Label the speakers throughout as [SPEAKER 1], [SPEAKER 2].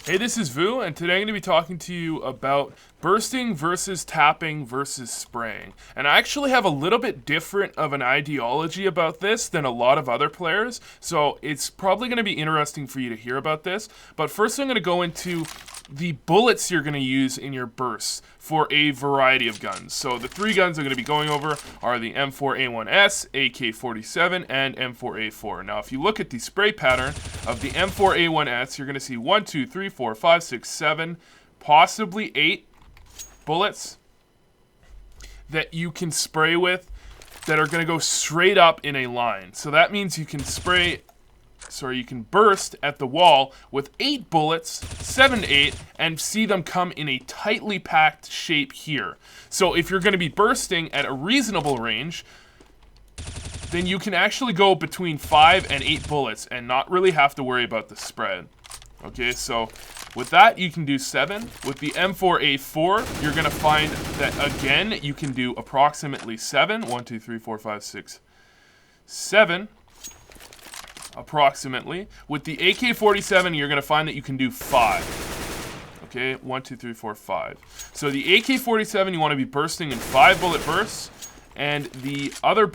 [SPEAKER 1] Hey, this is Vu, and today I'm going to be talking to you about bursting versus tapping versus spraying. And I actually have a little bit different of an ideology about this than a lot of other players, so it's probably going to be interesting for you to hear about this. But first, I'm going to go into the bullets you're going to use in your bursts for a variety of guns. So the three guns I'm going to be going over are the M4A1S, AK-47, and M4A4. Now, if you look at the spray pattern of the M4A1S, you're going to see 1, 2, 3, 4, 5, 6, 7, possibly 8 bullets that you can spray with that are going to go straight up in a line. So that means you can you can burst at the wall with 8 bullets, 7 to 8, and see them come in a tightly packed shape here. So if you're going to be bursting at a reasonable range, then you can actually go between 5 and 8 bullets and not really have to worry about the spread. Okay, so with that, you can do 7. With the M4A4, you're going to find that, again, you can do approximately 7. 1, 2, 3, 4, 5, 6, 7. Approximately. With the AK-47, you're going to find that you can do 5. Okay, 1, 2, 3, 4, 5. So the AK-47, you want to be bursting in 5 bullet bursts, and the other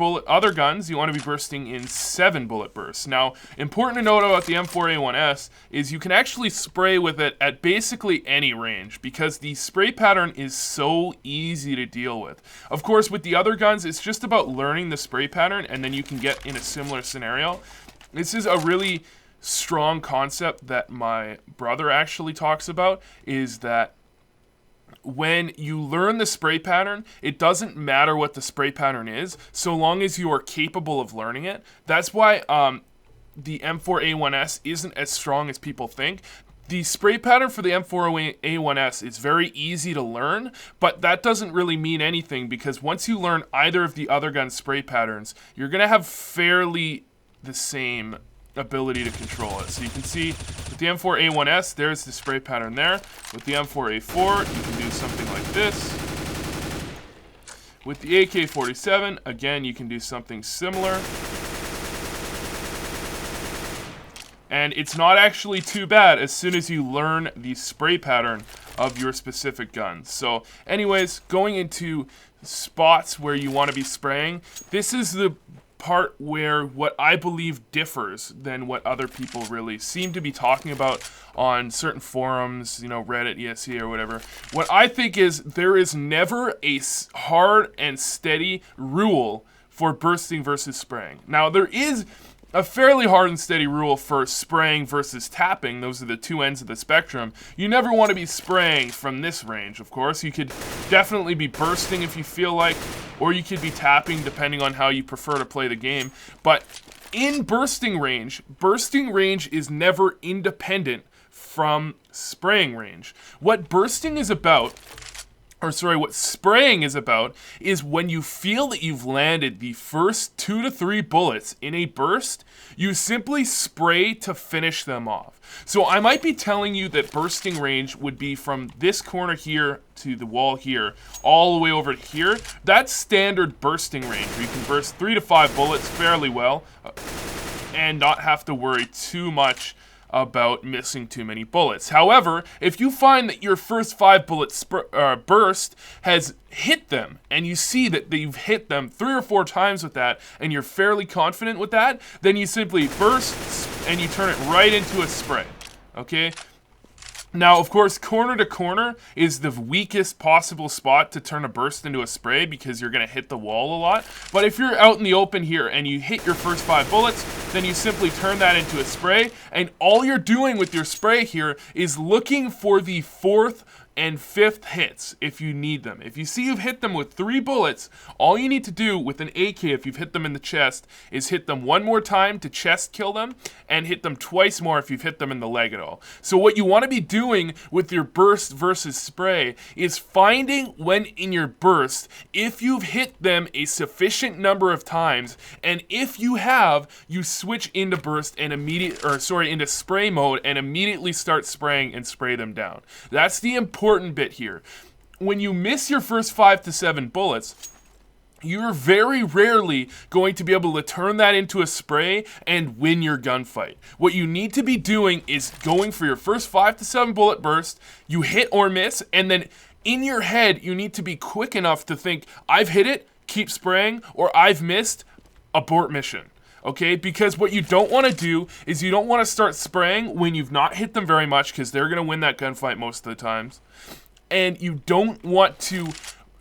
[SPEAKER 1] guns, you want to be bursting in 7 bullet bursts. Now, important to note about the M4A1S is you can actually spray with it at basically any range because the spray pattern is so easy to deal with. Of course, with the other guns, it's just about learning the spray pattern, and then you can get in a similar scenario. This is a really strong concept that my brother actually talks about, is that when you learn the spray pattern, it doesn't matter what the spray pattern is, so long as you are capable of learning it. That's why the M4A1S isn't as strong as people think. The spray pattern for the M4A1S is very easy to learn, but that doesn't really mean anything because once you learn either of the other gun spray patterns, you're going to have fairly the same ability to control it. So you can see with the M4A1S, there's the spray pattern there. With the M4A4, you can do something like this. With the AK-47, again, you can do something similar. And it's not actually too bad as soon as you learn the spray pattern of your specific gun. So anyways, going into spots where you want to be spraying, this is the part where what I believe differs than what other people really seem to be talking about on certain forums, Reddit, ESE, or whatever. What I think is there is never a hard and steady rule for bursting versus spraying. Now, there is a fairly hard and steady rule for spraying versus tapping. Those are the two ends of the spectrum. You never want to be spraying from this range, of course. You could definitely be bursting if you feel like, or you could be tapping depending on how you prefer to play the game. But in bursting range is never independent from spraying range. What bursting is about, what spraying is about, is when you feel that you've landed the first 2 to 3 bullets in a burst, you simply spray to finish them off. So I might be telling you that bursting range would be from this corner here to the wall here, all the way over here. That's standard bursting range, where you can burst 3 to 5 bullets fairly well, and not have to worry too much about missing too many bullets. However, if you find that your first 5 bullet burst has hit them, and you see that you've hit them 3 or 4 times with that, and you're fairly confident with that, then you simply burst, and you turn it right into a spray. Okay? Now, of course, corner to corner is the weakest possible spot to turn a burst into a spray because you're going to hit the wall a lot. But if you're out in the open here and you hit your first 5 bullets, then you simply turn that into a spray. And all you're doing with your spray here is looking for the 4th and 5th hits if you need them. If you see you've hit them with 3 bullets, all you need to do with an AK, if you've hit them in the chest, is hit them 1 more time to chest kill them, and hit them twice more if you've hit them in the leg at all. So what you want to be doing with your burst versus spray is finding when in your burst, if you've hit them a sufficient number of times, and if you have, you switch into burst and into spray mode and immediately start spraying and spray them down. That's the important bit here. When you miss your first 5 to 7 bullets, you're very rarely going to be able to turn that into a spray and win your gunfight. What you need to be doing is going for your first 5 to 7 bullet burst, you hit or miss, and then in your head, you need to be quick enough to think, I've hit it, keep spraying, or I've missed, abort mission. Okay, because what you don't want to do is you don't want to start spraying when you've not hit them very much, because they're going to win that gunfight most of the times. And you don't want to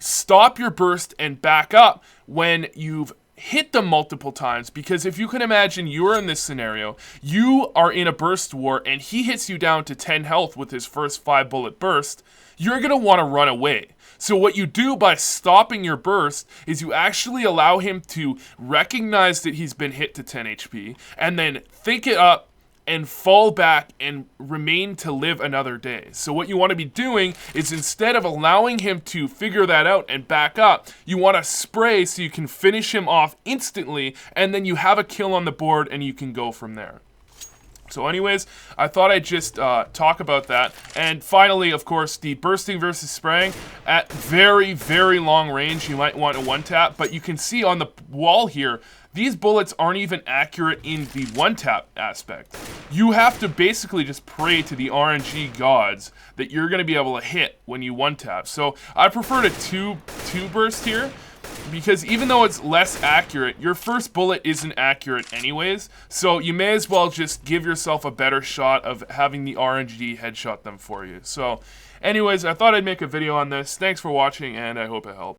[SPEAKER 1] stop your burst and back up when you've hit them multiple times, because if you can imagine you're in this scenario, you are in a burst war and he hits you down to 10 health with his first 5 bullet burst, you're going to want to run away. So what you do by stopping your burst is you actually allow him to recognize that he's been hit to 10 HP and then think it up and fall back and remain to live another day. So what you want to be doing is, instead of allowing him to figure that out and back up, you want to spray so you can finish him off instantly, and then you have a kill on the board and you can go from there. So anyways, I thought I'd just talk about that. And finally, of course, the bursting versus spraying. At very, very long range, you might want a one-tap, but you can see on the wall here, these bullets aren't even accurate in the one-tap aspect. You have to basically just pray to the RNG gods that you're going to be able to hit when you one-tap. So I prefer to two burst here, because even though it's less accurate, your first bullet isn't accurate anyways, so you may as well just give yourself a better shot of having the RNG headshot them for you. So anyways, I thought I'd make a video on this. Thanks for watching, and I hope it helped.